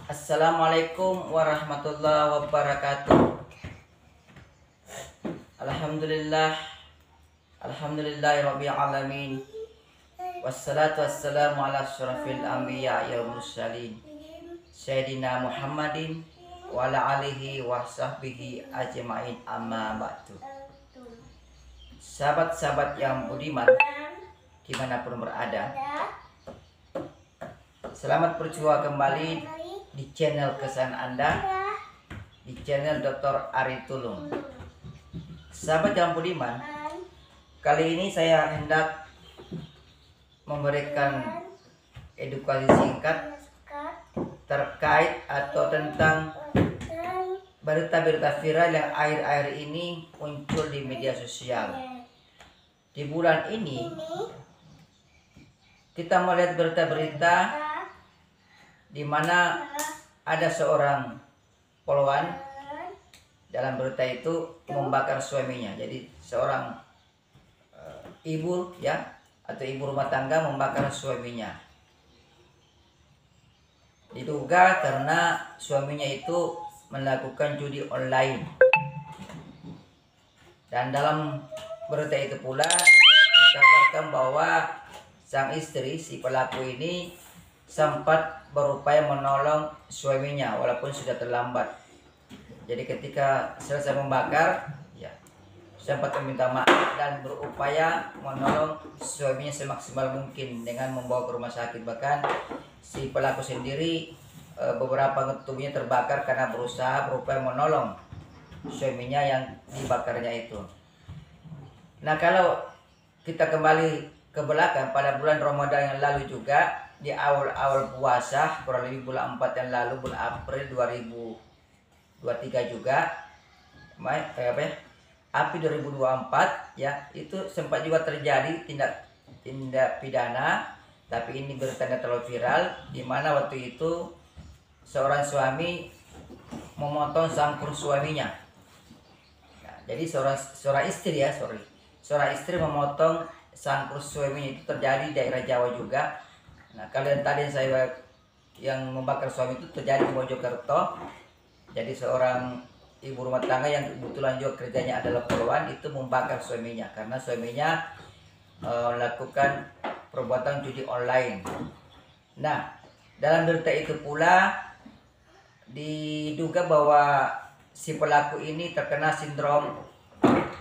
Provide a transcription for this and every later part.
Assalamualaikum warahmatullahi wabarakatuh. Alhamdulillah, alhamdulillahirabbil alamin. Wassalatu wassalamu ala asyrafil anbiya wal mursalin Sayyidina Muhammadin wa ala alihi wa sahbihi ajmain, amma ba'du. Sahabat-sahabat yang budiman dimanapun berada, selamat berjumpa kembali di channel kesayangan Anda, di channel Dr. Ari Tulung. Sahabat yang budiman, kali ini saya hendak memberikan edukasi singkat terkait atau tentang berita-berita viral yang akhir-akhir ini muncul di media sosial. Di bulan ini kita melihat berita-berita di mana ada seorang polwan dalam berita itu membakar suaminya. Jadi seorang ibu ya, atau ibu rumah tangga membakar suaminya. Diduga karena suaminya itu melakukan judi online. Dan dalam berita itu pula dikabarkan bahwa sang istri, si pelaku ini, sempat berupaya menolong suaminya walaupun sudah terlambat. Jadi ketika selesai membakar, ya, sempat meminta maaf dan berupaya menolong suaminya semaksimal mungkin dengan membawa ke rumah sakit. Bahkan si pelaku sendiri beberapa tubuhnya terbakar karena berupaya menolong suaminya yang dibakarnya itu. Nah, kalau kita kembali ke belakang pada bulan Ramadan yang lalu juga, di awal-awal puasa, kurang lebih bulan 4 yang lalu, bulan April 2023 juga, April 2024 ya, itu sempat juga terjadi tindak pidana, tapi ini bertanda terlalu viral, di mana waktu itu seorang suami memotong sangkur suaminya. Nah, jadi seorang istri ya, seorang istri memotong sangkur suaminya, itu terjadi di daerah Jawa juga. Nah, kalian tadi yang membakar suami itu terjadi di Mojokerto. Jadi seorang ibu rumah tangga yang kebetulan juga kerjanya adalah polwan itu membakar suaminya karena suaminya melakukan perbuatan judi online. Nah, dalam berita itu pula diduga bahwa si pelaku ini terkena sindrom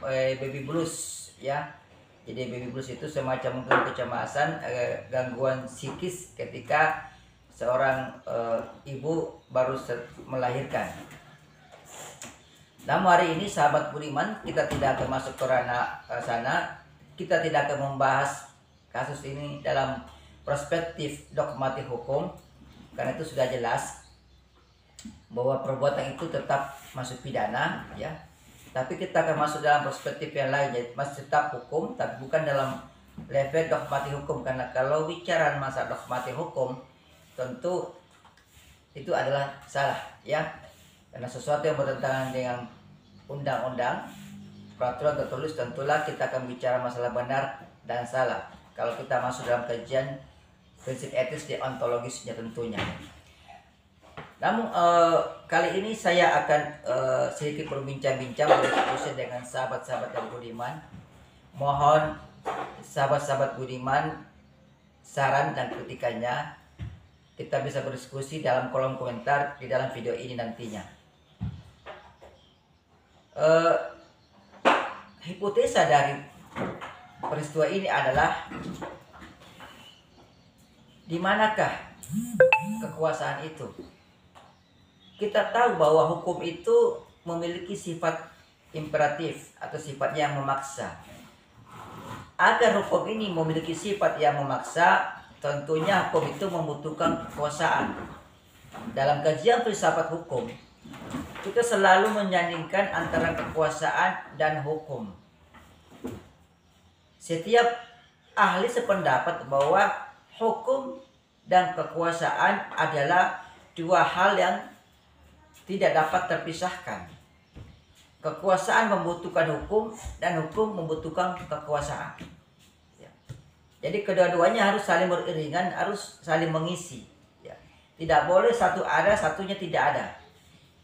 baby blues ya. Jadi baby blues itu semacam mungkin kecemasan, gangguan psikis ketika seorang ibu baru melahirkan. Namun hari ini sahabat budiman, kita tidak akan masuk ke ranah sana. Kita tidak akan membahas kasus ini dalam perspektif dogmatik hukum, karena itu sudah jelas bahwa perbuatan itu tetap masuk pidana ya. Tapi kita akan masuk dalam perspektif yang lain, jadi masih tetap hukum, tapi bukan dalam level dogmatik hukum. Karena kalau bicara masa dogmatik hukum, tentu itu adalah salah ya. Karena sesuatu yang bertentangan dengan undang-undang, peraturan tertulis, tentulah kita akan bicara masalah benar dan salah. Kalau kita masuk dalam kajian prinsip etis deontologisnya tentunya. Namun kali ini saya akan sedikit berbincang-bincang, berdiskusi dengan sahabat-sahabat yang budiman. Mohon sahabat-sahabat budiman saran dan kritikannya. Kita bisa berdiskusi dalam kolom komentar di dalam video ini nantinya. Hipotesa dari peristiwa ini adalah di manakah kekuasaan itu? Kita tahu bahwa hukum itu memiliki sifat imperatif atau sifat yang memaksa. Agar hukum ini memiliki sifat yang memaksa, tentunya hukum itu membutuhkan kekuasaan. Dalam kajian filsafat hukum, kita selalu menyandingkan antara kekuasaan dan hukum. Setiap ahli sependapat bahwa hukum dan kekuasaan adalah dua hal yang tidak dapat terpisahkan. Kekuasaan membutuhkan hukum dan hukum membutuhkan kekuasaan. Jadi kedua-duanya harus saling beriringan, harus saling mengisi. Tidak boleh satu ada, satunya tidak ada.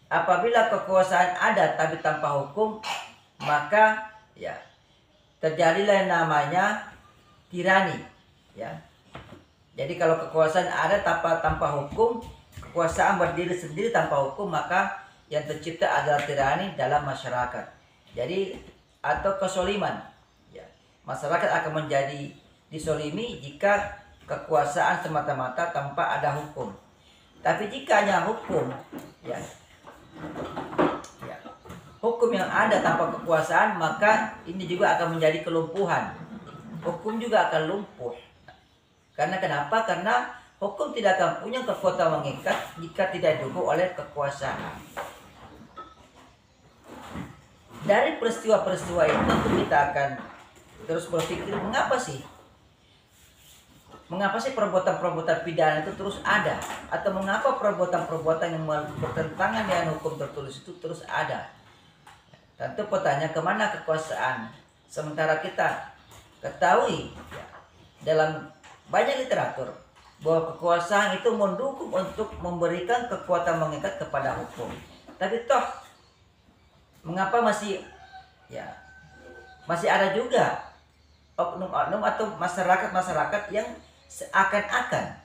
Apabila kekuasaan ada tapi tanpa hukum, maka ya terjadilah yang namanya tirani, ya. Jadi kalau kekuasaan ada tanpa hukum, kekuasaan berdiri sendiri tanpa hukum, maka yang tercipta adalah tirani dalam masyarakat. Jadi atau kesoliman, ya. Masyarakat akan menjadi disolimi jika kekuasaan semata-mata tanpa ada hukum. Tapi jika hanya hukum, ya, hukum yang ada tanpa kekuasaan, maka ini juga akan menjadi kelumpuhan. Hukum juga akan lumpuh. Karena kenapa? Karena hukum tidak akan punya kekuatan mengikat jika tidak didukung oleh kekuasaan. Dari peristiwa-peristiwa itu tentu kita akan terus berpikir, mengapa sih perbuatan-perbuatan pidana itu terus ada? Atau mengapa perbuatan-perbuatan yang bertentangan dengan hukum tertulis itu terus ada? Tentu pertanyaan, kemana kekuasaan? Sementara kita ketahui ya, dalam banyak literatur bahwa kekuasaan itu mendukung untuk memberikan kekuatan mengikat kepada hukum. Tapi toh mengapa masih ada juga oknum-oknum atau masyarakat yang seakan-akan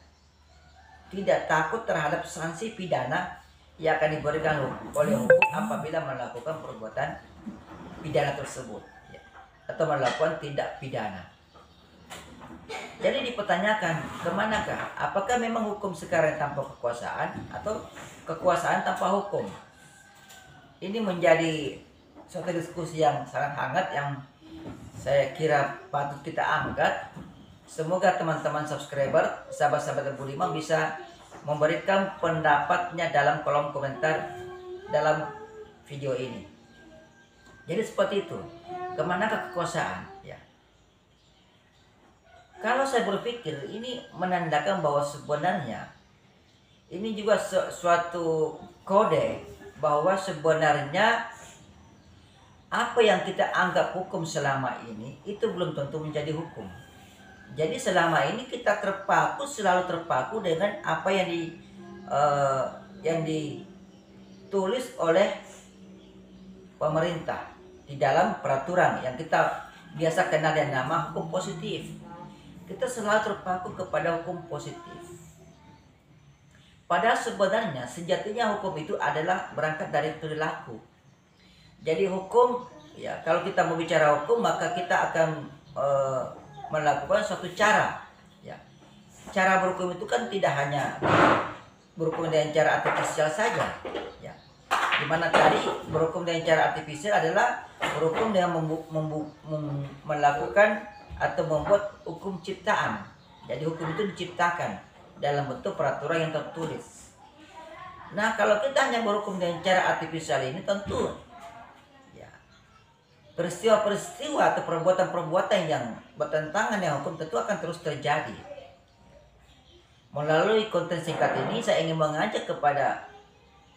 tidak takut terhadap sanksi pidana yang akan diberikan oleh hukum apabila melakukan perbuatan pidana tersebut, ya, atau melakukan tindak pidana. Jadi dipertanyakan, kemanakah? Apakah memang hukum sekarang tanpa kekuasaan atau kekuasaan tanpa hukum? Ini menjadi suatu diskusi yang sangat hangat yang saya kira patut kita angkat. Semoga teman-teman subscriber, sahabat-sahabat Budiman bisa memberikan pendapatnya dalam kolom komentar dalam video ini. Jadi seperti itu. Kemanakah kekuasaan? Ya. Kalau saya berpikir ini menandakan bahwa sebenarnya ini juga suatu kode bahwa sebenarnya apa yang kita anggap hukum selama ini itu belum tentu menjadi hukum. Jadi selama ini kita selalu terpaku dengan apa yang ditulis oleh pemerintah di dalam peraturan yang kita biasa kenal dengan nama hukum positif. Kita selalu terpaku kepada hukum positif. Padahal sebenarnya sejatinya hukum itu adalah berangkat dari perilaku. Jadi hukum, ya, kalau kita mau bicara hukum maka kita akan melakukan suatu cara, ya. Cara berhukum itu kan tidak hanya berhukum dengan cara artifisial saja, ya. Dimana tadi berhukum dengan cara artifisial adalah berhukum dengan melakukan atau membuat hukum ciptaan. Jadi hukum itu diciptakan dalam bentuk peraturan yang tertulis. Nah, kalau kita hanya berhukum dengan cara artifisial ini, tentu peristiwa-peristiwa atau perbuatan-perbuatan yang bertentangan dengan hukum tentu akan terus terjadi. Melalui konten singkat ini saya ingin mengajak kepada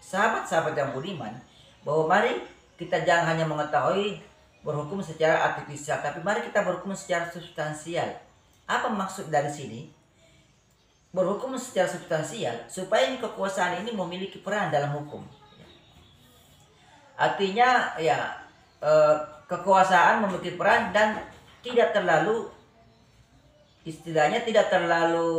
sahabat-sahabat yang budiman bahwa mari kita jangan hanya mengetahui berhukum secara artifisial, tapi mari kita berhukum secara substansial. Apa maksud dari sini? Berhukum secara substansial supaya kekuasaan ini memiliki peran dalam hukum. Artinya ya kekuasaan memiliki peran dan tidak terlalu, istilahnya tidak terlalu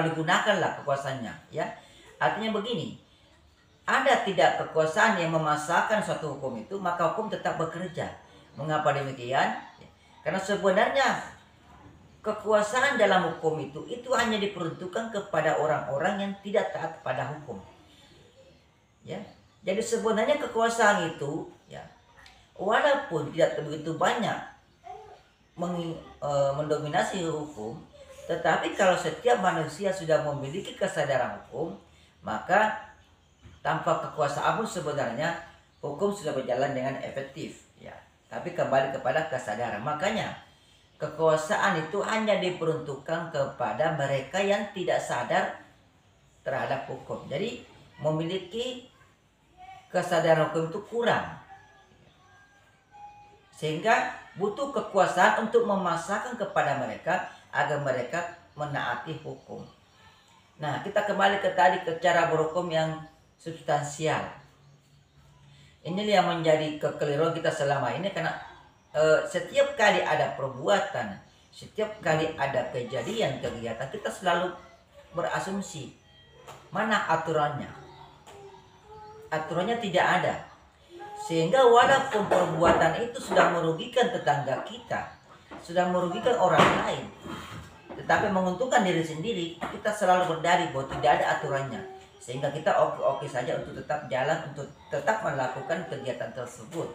digunakan lah kekuasaannya, ya. Artinya begini, ada tidak kekuasaan yang memasakkan suatu hukum itu, maka hukum tetap bekerja. Mengapa demikian? Karena sebenarnya kekuasaan dalam hukum itu hanya diperuntukkan kepada orang-orang yang tidak taat pada hukum, ya. Jadi sebenarnya kekuasaan itu, ya, walaupun tidak begitu banyak mendominasi hukum, tetapi kalau setiap manusia sudah memiliki kesadaran hukum, maka tanpa kekuasaan pun sebenarnya hukum sudah berjalan dengan efektif, ya. Tapi kembali kepada kesadaran. Makanya kekuasaan itu hanya diperuntukkan kepada mereka yang tidak sadar terhadap hukum. Jadi memiliki kesadaran hukum itu kurang, sehingga butuh kekuasaan untuk memasakkan kepada mereka agar mereka menaati hukum. Nah, kita kembali ke tadi ke cara berhukum yang substansial. Ini yang menjadi kekeliruan kita selama ini, karena setiap kali ada perbuatan, setiap kali ada kejadian kegiatan, kita selalu berasumsi mana aturannya. Aturannya tidak ada. Sehingga walaupun perbuatan itu sudah merugikan tetangga kita, sudah merugikan orang lain, tetapi menguntungkan diri sendiri, kita selalu berdalih bahwa tidak ada aturannya. Sehingga kita oke-oke saja untuk tetap jalan, untuk tetap melakukan kegiatan tersebut.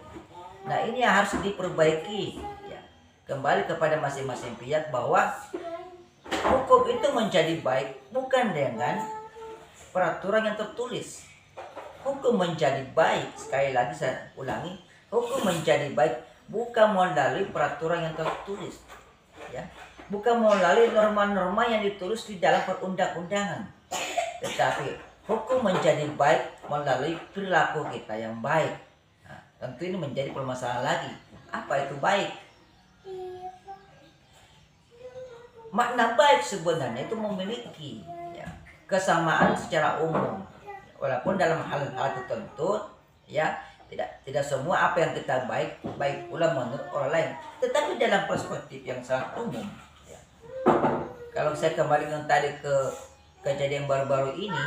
Nah, ini yang harus diperbaiki, ya. Kembali kepada masing-masing pihak bahwa hukum itu menjadi baik bukan dengan peraturan yang tertulis. Hukum menjadi baik, sekali lagi saya ulangi, hukum menjadi baik bukan melalui peraturan yang tertulis, ya, bukan melalui norma-norma yang ditulis di dalam perundang-undangan, tetapi hukum menjadi baik melalui perilaku kita yang baik. Nah, tentu ini menjadi permasalahan lagi. Apa itu baik? Makna baik sebenarnya itu memiliki, ya, kesamaan secara umum. Walaupun dalam hal-hal tertentu, ya, tidak semua apa yang kita baik pula menurut orang lain, tetapi dalam perspektif yang sangat umum, ya. Kalau saya kembali dengan tadi ke kejadian baru-baru ini,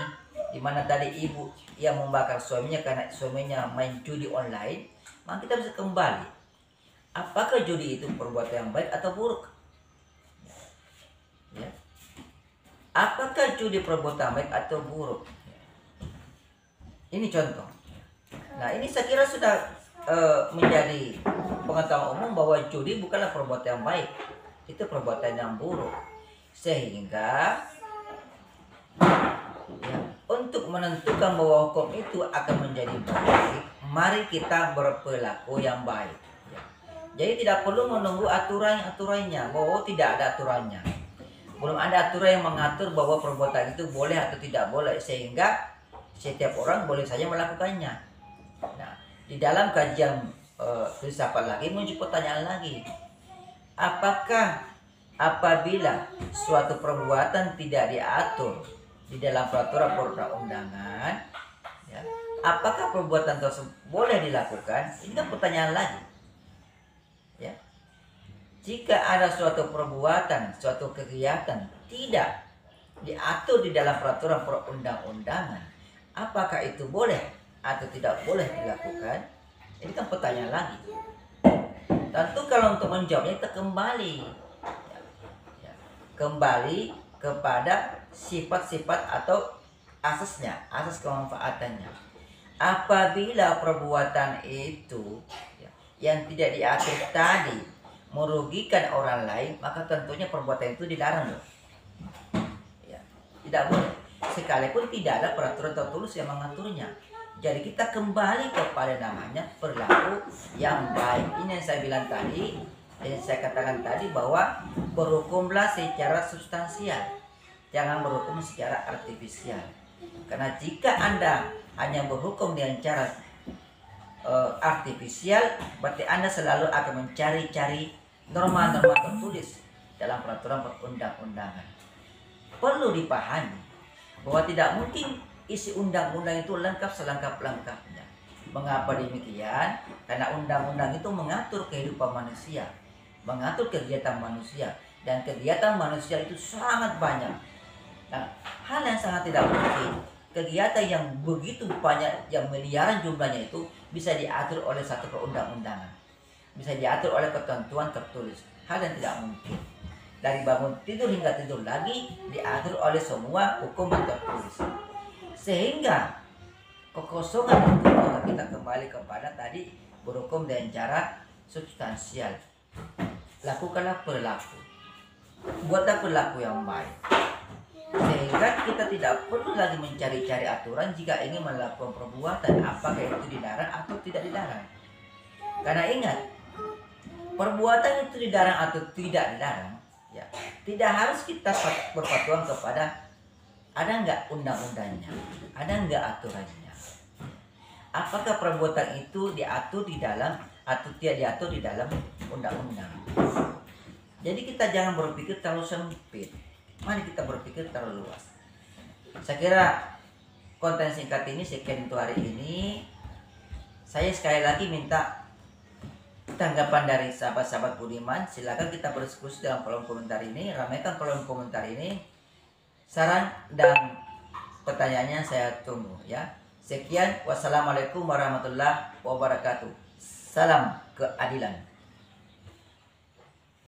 di mana tadi ibu yang membakar suaminya karena suaminya main judi online, maka kita bisa kembali, apakah judi itu perbuatan yang baik atau buruk, ya? Apakah judi perbuatan baik atau buruk? Ini contoh. Nah, ini saya kira sudah menjadi pengetahuan umum bahwa judi bukanlah perbuatan yang baik, itu perbuatan yang buruk. Sehingga, ya, untuk menentukan bahwa hukum itu akan menjadi baik, mari kita berperilaku yang baik, ya. Jadi tidak perlu menunggu aturannya, bahwa tidak ada aturannya. Belum ada aturan yang mengatur bahwa perbuatan itu boleh atau tidak boleh, sehingga setiap orang boleh saja melakukannya. Nah, di dalam kajian filsafat lagi muncul pertanyaan lagi. Apakah apabila suatu perbuatan tidak diatur di dalam peraturan perundang-undangan, ya, apakah perbuatan tersebut boleh dilakukan? Ini kan pertanyaan lagi, ya. Jika ada suatu perbuatan, suatu kegiatan tidak diatur di dalam peraturan perundang-undangan, apakah itu boleh atau tidak boleh dilakukan? Ini kan pertanyaan lagi. Tentu kalau untuk menjawabnya kita kembali, ya, kembali kepada sifat-sifat atau asasnya, asas kemanfaatannya. Apabila perbuatan itu, ya, yang tidak diatur tadi merugikan orang lain, maka tentunya perbuatan itu dilarang, loh. Ya, tidak boleh. Sekalipun tidak ada peraturan tertulis yang mengaturnya. Jadi kita kembali kepada namanya perilaku yang baik. Ini yang saya bilang tadi, yang saya katakan tadi, bahwa berhukumlah secara substansial, jangan berhukum secara artifisial. Karena jika Anda hanya berhukum dengan cara artifisial, berarti Anda selalu akan mencari-cari norma-norma tertulis dalam peraturan perundang-undangan. Perlu dipahami bahwa tidak mungkin isi undang-undang itu lengkap selengkap-lengkapnya. Mengapa demikian? Karena undang-undang itu mengatur kehidupan manusia, mengatur kegiatan manusia, dan kegiatan manusia itu sangat banyak. Nah, hal yang sangat tidak mungkin, kegiatan yang begitu banyak, yang miliaran jumlahnya itu bisa diatur oleh satu perundang-undangan, bisa diatur oleh ketentuan tertulis. Hal yang tidak mungkin. Dari bangun tidur hingga tidur lagi diatur oleh semua hukum yang tertulis. Sehingga kekosongan itu, maka kita kembali kepada tadi berhukum dengan cara substansial. Lakukanlah perilaku, buatlah perilaku yang baik, sehingga kita tidak perlu lagi mencari-cari aturan jika ingin melakukan perbuatan, apakah itu dilarang atau tidak dilarang. Karena ingat, perbuatan itu dilarang atau tidak dilarang, ya, tidak harus kita berpatuan kepada ada nggak undang-undangnya, ada nggak aturannya. Apakah perbuatan itu diatur di dalam atau tidak diatur di dalam undang-undang. Jadi kita jangan berpikir terlalu sempit. Mari kita berpikir terlalu luas. Saya kira konten singkat ini sekian untuk hari ini. Saya sekali lagi minta tanggapan dari sahabat-sahabat Budiman. Silakan kita berdiskusi dalam kolom komentar ini. Ramaikan kolom komentar ini. Saran dan pertanyaannya saya tunggu ya. Sekian, wassalamualaikum warahmatullahi wabarakatuh. Salam keadilan.